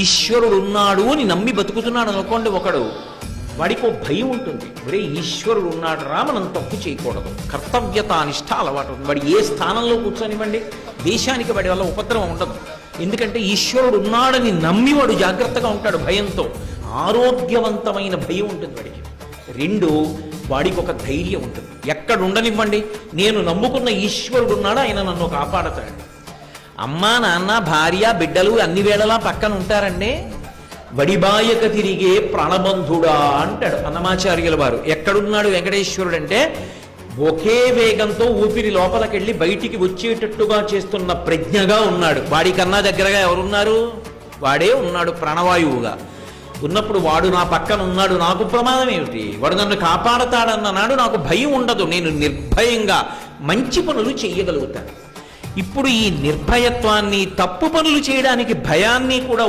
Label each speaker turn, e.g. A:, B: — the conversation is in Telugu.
A: ఈశ్వరుడు ఉన్నాడు అని నమ్మి బతుకుతున్నాడు అనుకోండి ఒకడు, వాడికి భయం ఉంటుంది. ఒరే ఈశ్వరుడు ఉన్నాడు రా, మనం తప్పు చేయకూడదు, కర్తవ్యతానిష్ట అలవాటు ఉంది. వాడు ఏ స్థానంలో కూర్చొనివ్వండి, దేశానికి వాడి వల్ల ఉపద్రవం ఉండదు. ఎందుకంటే ఈశ్వరుడు ఉన్నాడని నమ్మి వాడు జాగ్రత్తగా ఉంటాడు, భయంతో ఆరోగ్యవంతమైన భయం ఉంటుంది వాడికి. రెండు, వాడికి ఒక ధైర్యం ఉంటుంది. ఎక్కడ ఉండనివ్వండి, నేను నమ్ముకున్న ఈశ్వరుడు ఉన్నాడు, ఆయన నన్ను కాపాడతాడు. అమ్మా నాన్న భార్య బిడ్డలు అన్ని వేళలా పక్కన ఉంటారండి. వడిబాయక తిరిగే ప్రాణబంధుడా అంటాడు అన్నమాచార్యుల వారు. ఎక్కడున్నాడు వెంకటేశ్వరుడు అంటే, ఒకే వేగంతో ఊపిరి లోపలికెళ్ళి బయటికి వచ్చేటట్టుగా చేస్తున్న ప్రజ్ఞగా ఉన్నాడు. వాడికన్నా దగ్గరగా ఎవరున్నారు? వాడే ఉన్నాడు ప్రాణవాయువుగా. ఉన్నప్పుడు వాడు నా పక్కన ఉన్నాడు, నాకు ప్రమాదం ఏమిటి? వాడు నన్ను కాపాడతాడన్న నాడు నాకు భయం ఉండదు, నేను నిర్భయంగా మంచి పనులు చెయ్యగలుగుతాను. ఇప్పుడు ఈ నిర్భయత్వాన్ని, తప్పు పనులు చేయడానికి భయాన్ని కూడా